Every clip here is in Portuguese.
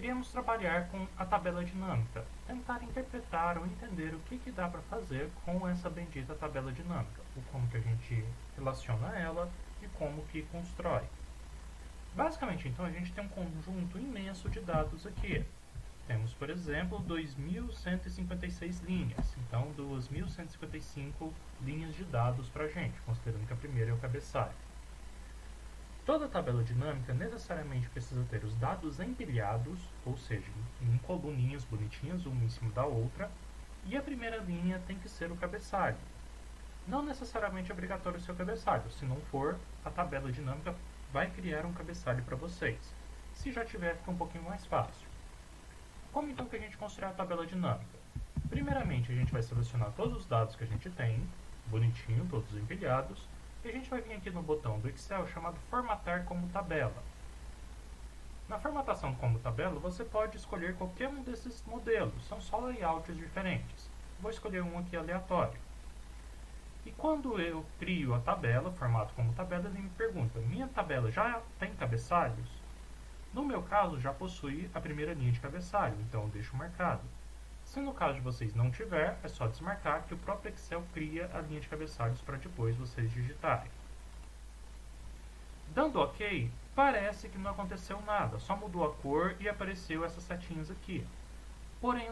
Iríamos trabalhar com a tabela dinâmica, tentar interpretar ou entender o que dá para fazer com essa bendita tabela dinâmica, o como que a gente relaciona ela e como que constrói. Basicamente, então, a gente tem um conjunto imenso de dados aqui. Temos, por exemplo, 2.156 linhas, então 2.155 linhas de dados para a gente, considerando que a primeira é o cabeçalho. Toda tabela dinâmica necessariamente precisa ter os dados empilhados, ou seja, em coluninhas bonitinhas, uma em cima da outra, e a primeira linha tem que ser o cabeçalho. Não necessariamente é obrigatório ser o cabeçalho, se não for, a tabela dinâmica vai criar um cabeçalho para vocês. Se já tiver, fica um pouquinho mais fácil. Como então que a gente constrói a tabela dinâmica? Primeiramente, a gente vai selecionar todos os dados que a gente tem, bonitinho, todos empilhados, e a gente vai vir aqui no botão do Excel chamado Formatar como Tabela. Na formatação como tabela, você pode escolher qualquer um desses modelos, são só layouts diferentes. Vou escolher um aqui aleatório. E quando eu crio a tabela, formato como tabela, ele me pergunta, minha tabela já tem cabeçalhos? No meu caso, já possui a primeira linha de cabeçalho, então eu deixo marcado. Se no caso de vocês não tiver, é só desmarcar que o próprio Excel cria a linha de cabeçalhos para depois vocês digitarem. Dando OK, parece que não aconteceu nada, só mudou a cor e apareceu essas setinhas aqui. Porém,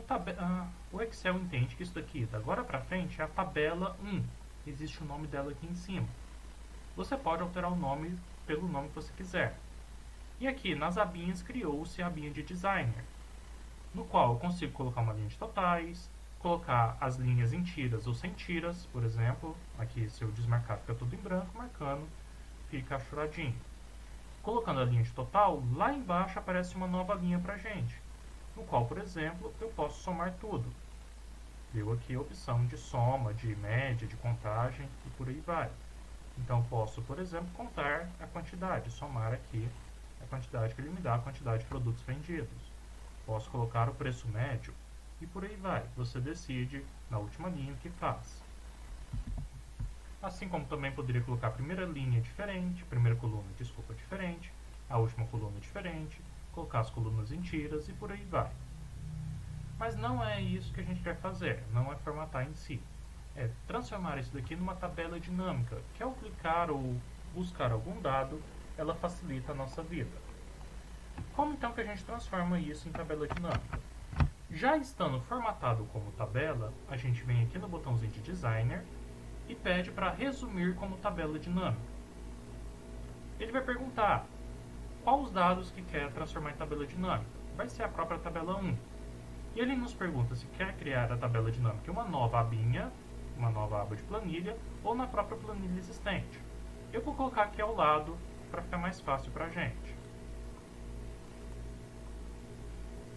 o Excel entende que isso daqui, da agora para frente, é a tabela 1. Existe o nome dela aqui em cima. Você pode alterar o nome pelo nome que você quiser. E aqui, nas abinhas, criou-se a abinha de Designer, no qual eu consigo colocar uma linha de totais, colocar as linhas em tiras ou sem tiras, por exemplo. Aqui, se eu desmarcar, fica tudo em branco, marcando, fica achuradinho. Colocando a linha de total, lá embaixo aparece uma nova linha para a gente, no qual, por exemplo, eu posso somar tudo. Deu aqui a opção de soma, de média, de contagem e por aí vai. Então, posso, por exemplo, contar a quantidade, somar aqui a quantidade que ele me dá, a quantidade de produtos vendidos. Posso colocar o preço médio e por aí vai. Você decide na última linha o que faz. Assim como também poderia colocar a primeira linha diferente, primeira coluna, desculpa, diferente, a última coluna diferente, colocar as colunas em tiras e por aí vai. Mas não é isso que a gente quer fazer, não é formatar em si. É transformar isso daqui numa tabela dinâmica, que ao clicar ou buscar algum dado, ela facilita a nossa vida. Como então que a gente transforma isso em tabela dinâmica? Já estando formatado como tabela, a gente vem aqui no botãozinho de Designer e pede para resumir como tabela dinâmica. Ele vai perguntar quais os dados que quer transformar em tabela dinâmica. Vai ser a própria tabela 1. E ele nos pergunta se quer criar a tabela dinâmica em uma nova abinha, uma nova aba de planilha, ou na própria planilha existente. Eu vou colocar aqui ao lado para ficar mais fácil para a gente.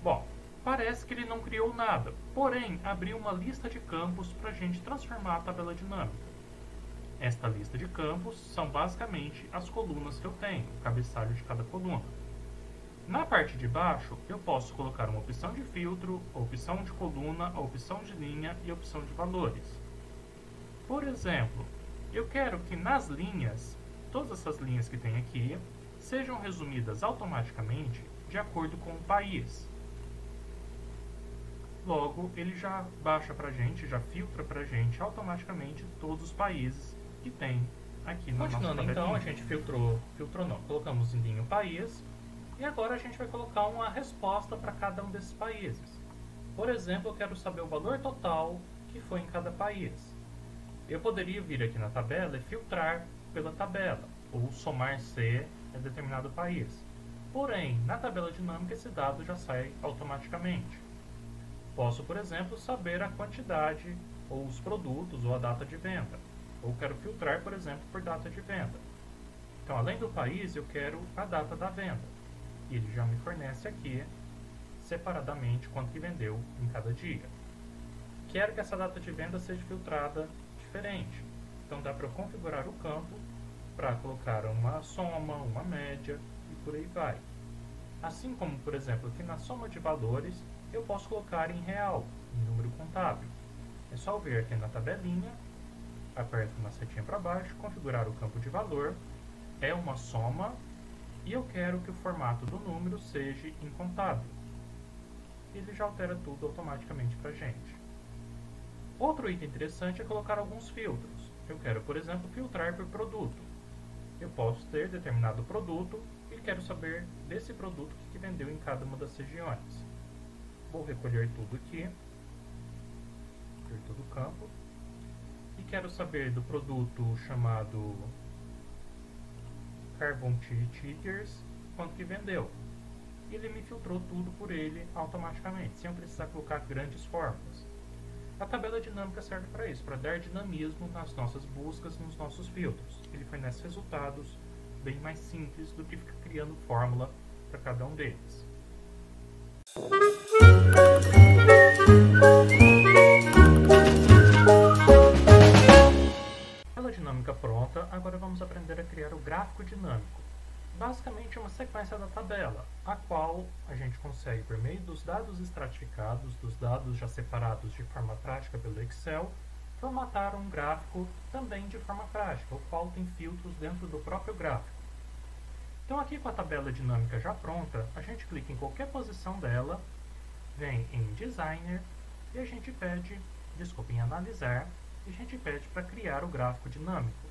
Bom, parece que ele não criou nada, porém abriu uma lista de campos para a gente transformar a tabela dinâmica. Esta lista de campos são basicamente as colunas que eu tenho, o cabeçalho de cada coluna. Na parte de baixo, eu posso colocar uma opção de filtro, a opção de coluna, a opção de linha e a opção de valores. Por exemplo, eu quero que nas linhas, todas essas linhas que tem aqui, sejam resumidas automaticamente de acordo com o país. Logo, ele já baixa para a gente, já filtra para a gente automaticamente todos os países que tem aqui na nossa tabelinha. Então, a gente filtrou não, colocamos em linha o país, e agora a gente vai colocar uma resposta para cada um desses países. Por exemplo, eu quero saber o valor total que foi em cada país. Eu poderia vir aqui na tabela e filtrar pela tabela, ou somar C em determinado país. Porém, na tabela dinâmica esse dado já sai automaticamente. Posso, por exemplo, saber a quantidade, ou os produtos, ou a data de venda. Ou quero filtrar, por exemplo, por data de venda. Então, além do país, eu quero a data da venda. E ele já me fornece aqui, separadamente, quanto que vendeu em cada dia. Quero que essa data de venda seja filtrada diferente. Então, dá para eu configurar o campo para colocar uma soma, uma média e por aí vai. Assim como, por exemplo, aqui na soma de valores, eu posso colocar em real, em número contábil. É só vir aqui na tabelinha, aperto uma setinha para baixo, configurar o campo de valor, é uma soma, e eu quero que o formato do número seja em contábil. e ele já altera tudo automaticamente para a gente. Outro item interessante é colocar alguns filtros. Eu quero, por exemplo, filtrar por produto. Eu posso ter determinado produto e quero saber desse produto o que vendeu em cada uma das regiões. Vou recolher tudo aqui, recolher todo o campo, e quero saber do produto chamado Carbon Triggers quanto que vendeu. E ele me filtrou tudo por ele automaticamente, sem eu precisar colocar grandes fórmulas. A tabela dinâmica serve para isso, para dar dinamismo nas nossas buscas, nos nossos filtros. Ele fornece resultados bem mais simples do que ficar criando fórmula para cada um deles. Tabela dinâmica pronta, agora vamos aprender a criar o gráfico dinâmico. Basicamente é uma sequência da tabela, a qual a gente consegue, por meio dos dados estratificados, dos dados já separados de forma prática pelo Excel, formatar um gráfico também de forma prática, o qual tem filtros dentro do próprio gráfico. Então aqui com a tabela dinâmica já pronta, a gente clica em qualquer posição dela, vem em Designer e a gente pede, em Analisar, e a gente pede para criar o gráfico dinâmico.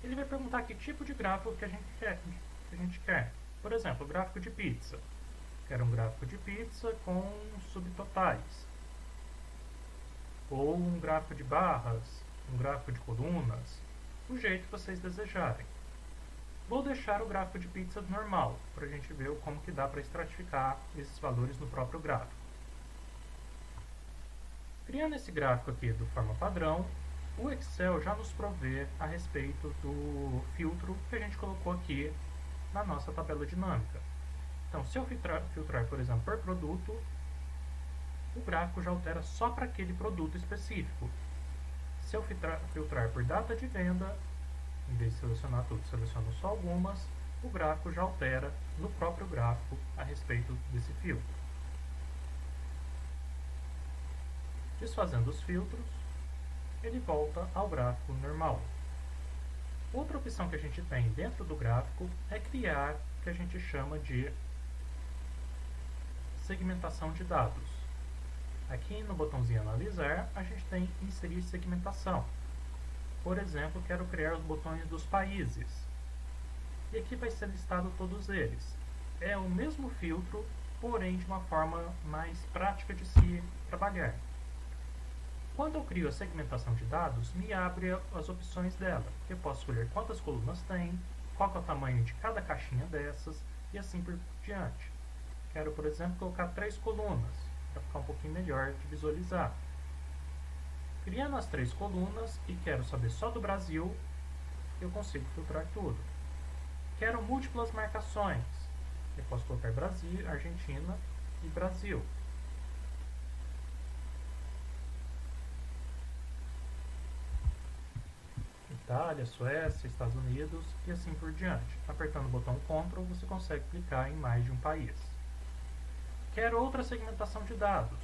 Ele vai perguntar que tipo de gráfico que a gente quer. Por exemplo, gráfico de pizza. Quero um gráfico de pizza com subtotais. Ou um gráfico de barras, um gráfico de colunas, do jeito que vocês desejarem. Vou deixar o gráfico de pizza normal, para a gente ver como que dá para estratificar esses valores no próprio gráfico. Criando esse gráfico aqui de forma padrão, o Excel já nos provê a respeito do filtro que a gente colocou aqui na nossa tabela dinâmica. Então, se eu filtrar, por exemplo, por produto, o gráfico já altera só para aquele produto específico. Se eu filtrar por data de venda, em vez de selecionar tudo, seleciono só algumas, o gráfico já altera no próprio gráfico a respeito desse filtro. Desfazendo os filtros, ele volta ao gráfico normal. Outra opção que a gente tem dentro do gráfico é criar o que a gente chama de segmentação de dados. Aqui no botãozinho Analisar, a gente tem Inserir segmentação. Por exemplo, quero criar os botões dos países. E aqui vai ser listado todos eles. É o mesmo filtro, porém de uma forma mais prática de se trabalhar. Quando eu crio a segmentação de dados, me abre as opções dela. Eu posso escolher quantas colunas tem, qual é o tamanho de cada caixinha dessas e assim por diante. Quero, por exemplo, colocar 3 colunas, para ficar um pouquinho melhor de visualizar. Criando as 3 colunas e quero saber só do Brasil, eu consigo filtrar tudo. Quero múltiplas marcações. Eu posso colocar Brasil, Argentina e Brasil. Itália, Suécia, Estados Unidos e assim por diante. Apertando o botão Ctrl, você consegue clicar em mais de um país. Quero outra segmentação de dados.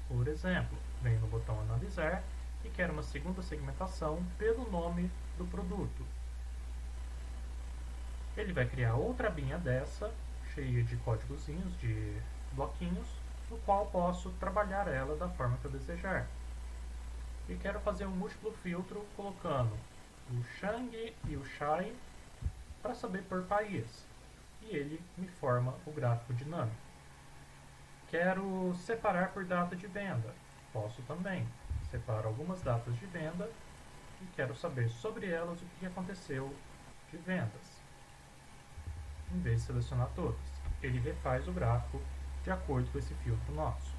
Por exemplo, venho no botão Analisar e quero uma segunda segmentação pelo nome do produto. Ele vai criar outra abinha dessa, cheia de códigozinhos, de bloquinhos, no qual posso trabalhar ela da forma que eu desejar. E quero fazer um múltiplo filtro colocando o Shang e o Shai para saber por país. E ele me forma o gráfico dinâmico. Quero separar por data de venda. Posso também. Separo algumas datas de venda e quero saber sobre elas o que aconteceu de vendas. Em vez de selecionar todas, ele refaz o gráfico de acordo com esse filtro nosso.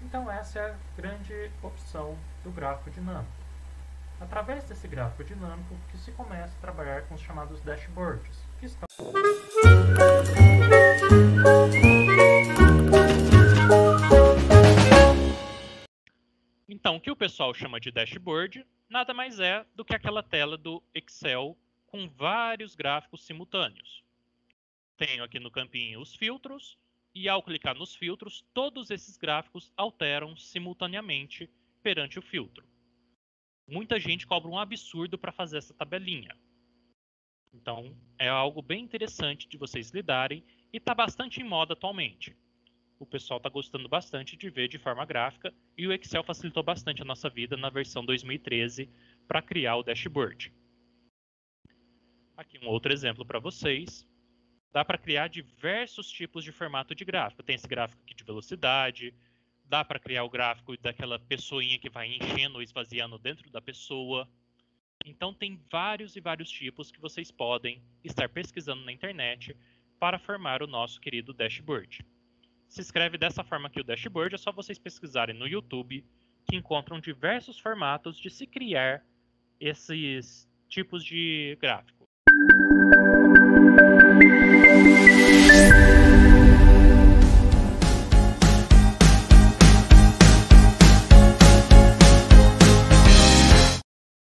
Então essa é a grande opção do gráfico dinâmico. Através desse gráfico dinâmico que se começa a trabalhar com os chamados dashboards, que estão... Então, o que o pessoal chama de dashboard nada mais é do que aquela tela do Excel com vários gráficos simultâneos. Tenho aqui no campinho os filtros, e ao clicar nos filtros, todos esses gráficos alteram simultaneamente perante o filtro. Muita gente cobra um absurdo para fazer essa tabelinha. Então, é algo bem interessante de vocês lidarem e está bastante em moda atualmente. O pessoal está gostando bastante de ver de forma gráfica e o Excel facilitou bastante a nossa vida na versão 2013 para criar o dashboard. Aqui um outro exemplo para vocês. Dá para criar diversos tipos de formato de gráfico. Tem esse gráfico aqui de velocidade, dá para criar o gráfico daquela pessoinha que vai enchendo ou esvaziando dentro da pessoa. Então tem vários e vários tipos que vocês podem estar pesquisando na internet para formar o nosso querido dashboard. Se escreve dessa forma aqui o dashboard, é só vocês pesquisarem no YouTube que encontram diversos formatos de se criar esses tipos de gráfico.